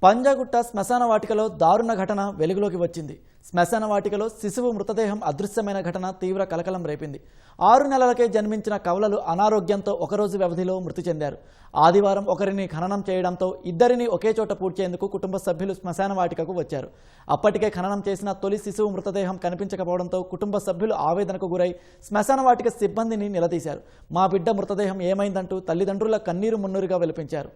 పంజాగుట్ట శ్మశాన వాటికలో దారుణ ఘటన వెలుగులోకి వచ్చింది. శ్మశాన వాటికలో శిశువు మృతదేహం అదృశ్యమైన ఘటన తీవ్ర కలకలం రేపింది. 6 నెలలకే జన్మించిన కవలలు అనారోగ్యంతో ఒకరోజు వ్యవధిలో మృతి చెందారు. ఆదివారం ఒకరిని ఖననం చేయడంతో ఇద్దరిని ఒకే చోట పూడ్చేందుకు కుటుంబ సభ్యులు శ్మశాన వాటికకు వచ్చారు. అప్పటికే ఖననం చేసిన తొలి శిశువు మృతదేహం కనిపించకపోవడంతో కుటుంబ సభ్యులు ఆవేదనకు గురై శ్మశాన వాటిక సిబ్బందిని నిలదీశారు. మా బిడ్డ మృతదేహం ఏమైందంటూ తల్లిదండ్రుల కన్నీరు మున్నీరుగా వెలిపించారు.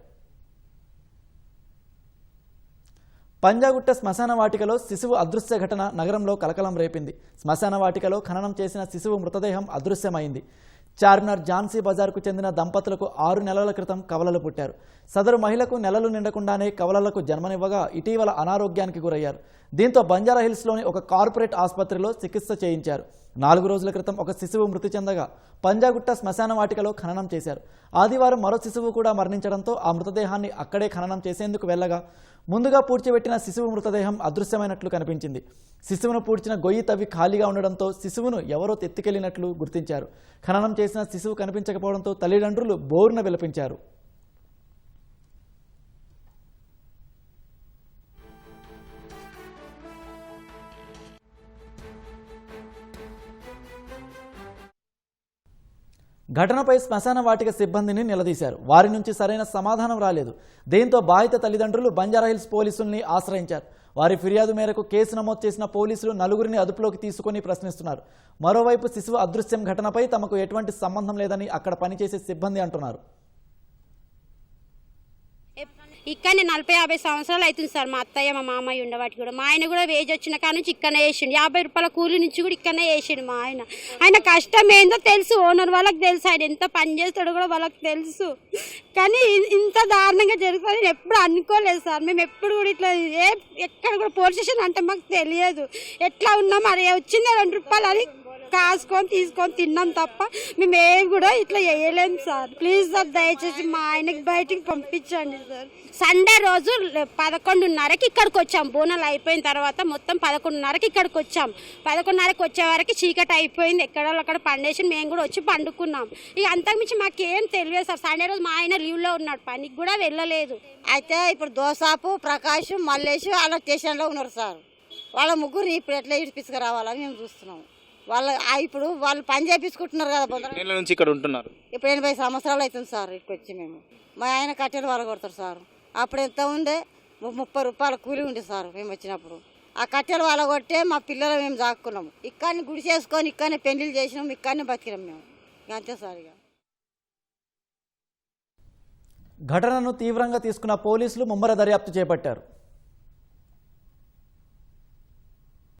పంజాగుట్ట శ్మశాన వాటికలో శిశువు అదృశ్య ఘటన నగరంలో కలకలం రేపింది. శ్మశాన వాటికలో ఖననం చేసిన శిశువు మృతదేహం అదృశ్యమైంది. చార్మినార్ ఝాన్సీ బజార్కు చెందిన దంపతులకు 6 నెలల క్రితం కవలలు పుట్టారు. సదరు మహిళకు నెలలు నిండకుండానే కవలలకు జన్మనివ్వగా ఇటీవల అనారోగ్యానికి గురయ్యారు. దీంతో బంజారాహిల్స్లోని ఒక కార్పొరేట్ ఆసుపత్రిలో చికిత్స చేయించారు. 4 రోజుల క్రితం ఒక శిశువు మృతి చెందగా పంజాగుట్ట శ్మశాన వాటికలో ఖననం చేశారు. ఆదివారం మరో శిశువు కూడా మరణించడంతో ఆ మృతదేహాన్ని అక్కడే ఖననం చేసేందుకు వెళ్లగా ముందుగా పూడ్చిపెట్టిన శిశువు మృతదేహం అదృశ్యమైనట్లు కనిపించింది. శిశువును పూడ్చిన గొయ్యి తవ్వి ఖాళీగా ఉండడంతో శిశువును ఎవరో ఎత్తుకెళ్లినట్లు గుర్తించారు. ఖననం చేసిన శిశువు కనిపించకపోవడంతో తల్లిదండ్రులు బోరున విలపించారు. ఘటనపై శ్మశాన వాటిక సిబ్బందిని నిలదీశారు. వారి నుంచి సరైన సమాధానం రాలేదు. దీంతో బాధిత తల్లిదండ్రులు బంజారాహిల్స్ పోలీసుల్ని ఆశ్రయించారు. వారి ఫిర్యాదు మేరకు కేసు నమోదు చేసిన పోలీసులు నలుగురిని అదుపులోకి తీసుకుని ప్రశ్నిస్తున్నారు. మరోవైపు శిశువు అదృశ్యం ఘటనపై తమకు ఎటువంటి సంబంధం లేదని అక్కడ పనిచేసే సిబ్బంది అంటున్నారు. ఇక్కడనే 40-50 సంవత్సరాలు అవుతుంది సార్. మా అత్తయ్య మా మామయ్య ఉండవాటి కూడా. మా ఆయన కూడా వేజ్ వచ్చిన కాడ నుంచి ఇక్కడనే వేసిండు. 50 రూపాయల కూలి నుంచి కూడా ఇక్కడనే వేసిండు. మా ఆయన కష్టం ఏందో తెలుసు. ఓనర్ వాళ్ళకి తెలుసు. ఆయన ఎంత పని చేస్తాడో కూడా వాళ్ళకి తెలుసు. కానీ ఇంత దారుణంగా జరుగుతుంది ఎప్పుడు అనుకోలేదు సార్. మేము ఎప్పుడు కూడా ఇట్లా ఎక్కడ కూడా పోలీస్ స్టేషన్ అంటే మాకు తెలియదు. ఎట్లా ఉన్నాం అది వచ్చింది 2 రూపాయలు అది కాసుకొని తీసుకొని తిన్నాం తప్ప మేము ఏం కూడా ఇట్లా వేయలేము సార్. ప్లీజ్ సార్ దయచేసి మా ఆయనకి బయటికి పంపించండి సార్. సండే రోజు 11:30కి ఇక్కడికి వచ్చాం. బోనాలు అయిపోయిన తర్వాత మొత్తం 11:30కి ఇక్కడికి వచ్చాం. 11:30కి వచ్చే వరకు చీకటి అయిపోయింది. అక్కడ పండేసి మేము కూడా వచ్చి పండుకున్నాం. ఇక అంతకుమించి మాకేం తెలియదు సార్. సండే రోజు మా ఆయన లీవ్లో ఉన్నాడు. పనికి కూడా వెళ్ళలేదు. అయితే ఇప్పుడు దోసాపు, ప్రకాష్, మల్లేష్ వాళ్ళ స్టేషన్లో ఉన్నారు సార్. వాళ్ళ ముగ్గురు ఇప్పుడు ఎట్లా ఇడిపించుకురావాలని మేము చూస్తున్నాం. ఇప్పుడు వాళ్ళు పని చేయించుకుంటున్నారు కదా. నుంచి ఇక్కడ ఉంటున్నారు. ఇప్పుడు 80 సంవత్సరాలు అవుతుంది సార్. ఇక్కడికి వచ్చి మేము మా ఆయన కట్టెలు వాళ్ళ కొడతారు సార్. అప్పుడు ఎంత ఉండే 30 రూపాయల కూలి ఉండే సార్. మేము వచ్చినప్పుడు ఆ కట్టెలు వాళ్ళ కొట్టే మా పిల్లలు మేము దాక్కున్నాము. ఇక్కడిని గుడి చేసుకొని ఇక్కడనే పెళ్లిళ్ళు చేసినాము. ఇక్కడనే బతికినాం మేము. అంతే సార్. ఇక ఘటనను తీవ్రంగా తీసుకున్న పోలీసులు ముమ్మర దర్యాప్తు చేపట్టారు.